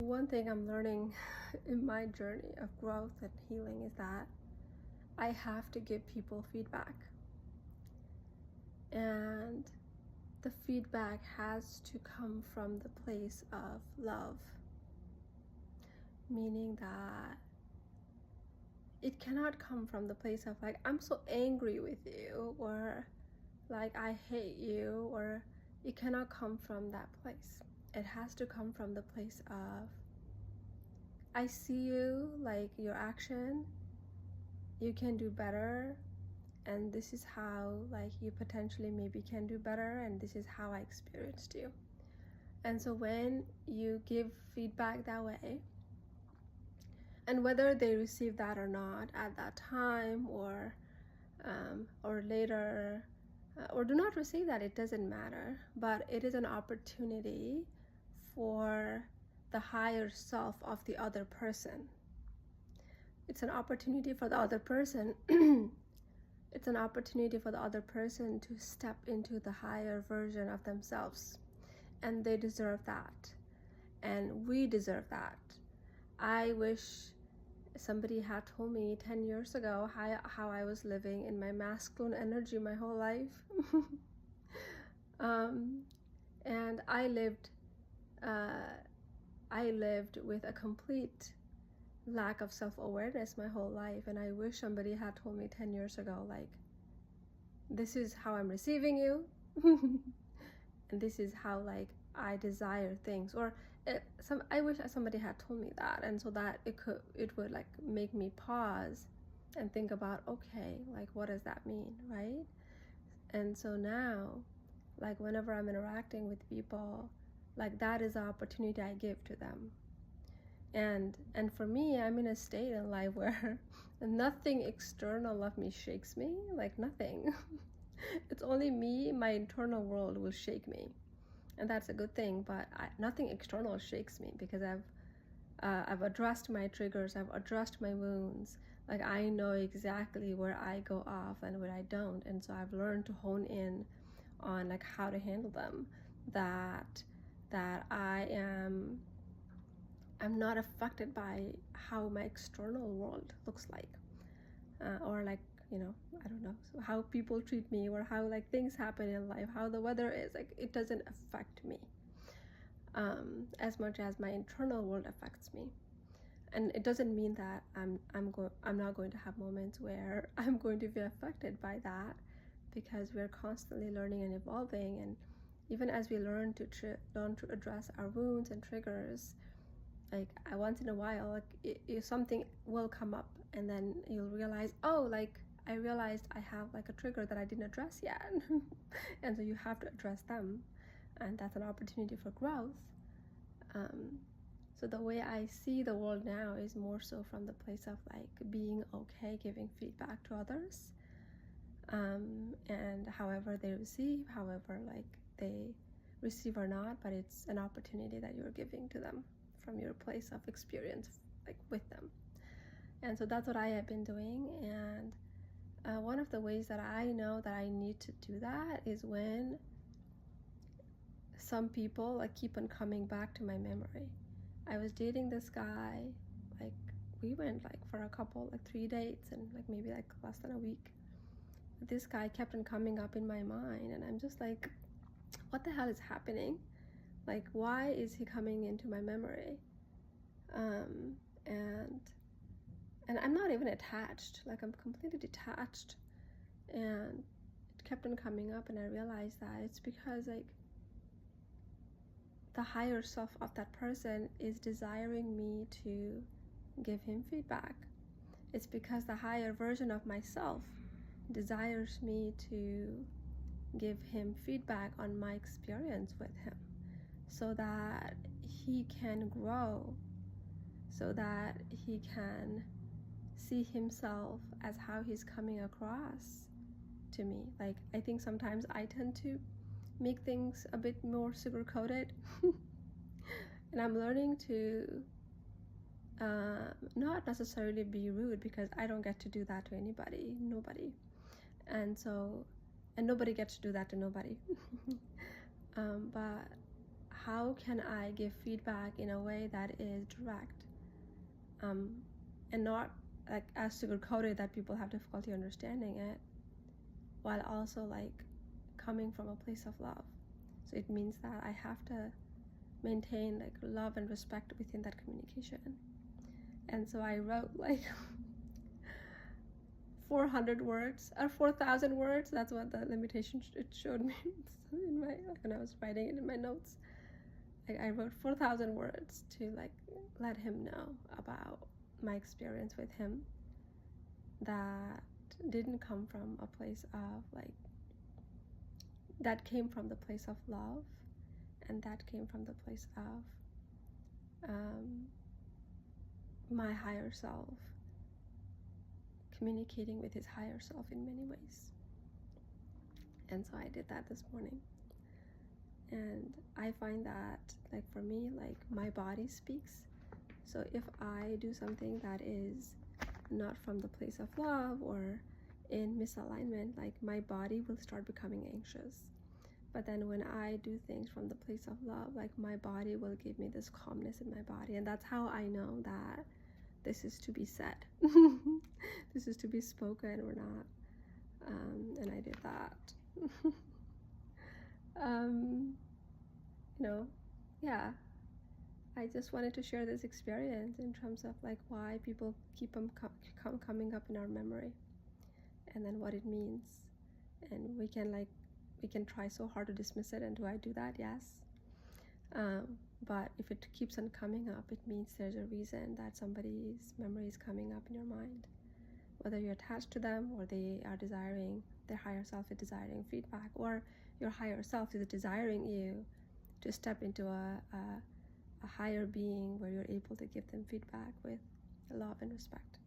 One thing I'm learning in my journey of growth and healing is that I have to give people feedback. And the feedback has to come from the place of love, meaning that it cannot come from the place of like, I'm so angry with you, or like, I hate you, or it cannot come from that place. It has to come from the place of, I see you, like your action, you can do better, and this is how like you potentially maybe can do better, and this is how I experienced you. And so when you give feedback that way, and whether they receive that or not at that time, or later, or do not receive that, it doesn't matter, but it is an opportunity for the higher self of the other person. It's an opportunity for the other person it's an opportunity for the other person to step into the higher version of themselves, and they deserve that, and we deserve that. I wish somebody had told me 10 years ago how I was living in my masculine energy my whole life. And I lived with a complete lack of self-awareness my whole life, and I wish somebody had told me 10 years ago, like, this is how I'm receiving you and this is how like I desire things, or I wish somebody had told me that, and so that it would like make me pause and think about, okay, like what does that mean, right? And so now, like whenever I'm interacting with people, like that is the opportunity I give to them. And for me, I'm in a state in life where nothing external of me shakes me, like nothing. It's only me, my internal world will shake me, and that's a good thing. But nothing external shakes me, because I've addressed my triggers, I've addressed my wounds. Like I know exactly where I go off and where I don't, and so I've learned to hone in on like how to handle them. That I'm not affected by how my external world looks like, or like, I don't know, so how people treat me, or how like things happen in life, how the weather is, like it doesn't affect me as much as my internal world affects me. And it doesn't mean that I'm not going to have moments where I'm going to be affected by that, because we're constantly learning and evolving. And even as we learn to address our wounds and triggers, like once in a while, like something will come up, and then you'll realize, oh, like I realized I have like a trigger that I didn't address yet. And so you have to address them, and that's an opportunity for growth. So the way I see the world now is more so from the place of like being okay giving feedback to others, and however they receive, however like they receive or not, but it's an opportunity that you're giving to them from your place of experience, like with them. And so that's what I have been doing. And one of the ways that I know that I need to do that is when some people like keep on coming back to my memory. I was dating this guy, like we went like for a couple, like 3 dates, and like maybe like less than a week. This guy kept on coming up in my mind, and I'm just like, what the hell is happening? Like, why is he coming into my memory? And I'm not even attached, like I'm completely detached. And it kept on coming up, and I realized that it's because like the higher self of that person is desiring me to give him feedback. It's because the higher version of myself desires me to give him feedback on my experience with him, so that he can grow, so that he can see himself as how he's coming across to me. Like, I think sometimes I tend to make things a bit more sugar-coated. And I'm learning to not necessarily be rude, because I don't get to do that to anybody, nobody. And nobody gets to do that to nobody. But how can I give feedback in a way that is direct, and not like as sugar-coated that people have difficulty understanding it, while also like coming from a place of love. So it means that I have to maintain like love and respect within that communication. And so I wrote like 400 words or 4,000 words. That's what the limitation it showed me in my, when I was writing it in my notes. Like I wrote 4,000 words to like let him know about my experience with him that didn't come from a place of like, that came from the place of love, and that came from the place of my higher self communicating with his higher self in many ways. And so I did that this morning, and I find that like for me, like my body speaks. So if I do something that is not from the place of love or in misalignment, like my body will start becoming anxious. But then when I do things from the place of love, like my body will give me this calmness in my body. And that's how I know that this is to be said. This is to be spoken or not. And I did that. Yeah. I just wanted to share this experience in terms of like why people keep them coming up in our memory, and then what it means. And we can try so hard to dismiss it, and do I do that? Yes. But if it keeps on coming up, it means there's a reason that somebody's memory is coming up in your mind, whether you're attached to them or they are desiring, their higher self is desiring feedback, or your higher self is desiring you to step into a higher being where you're able to give them feedback with love and respect.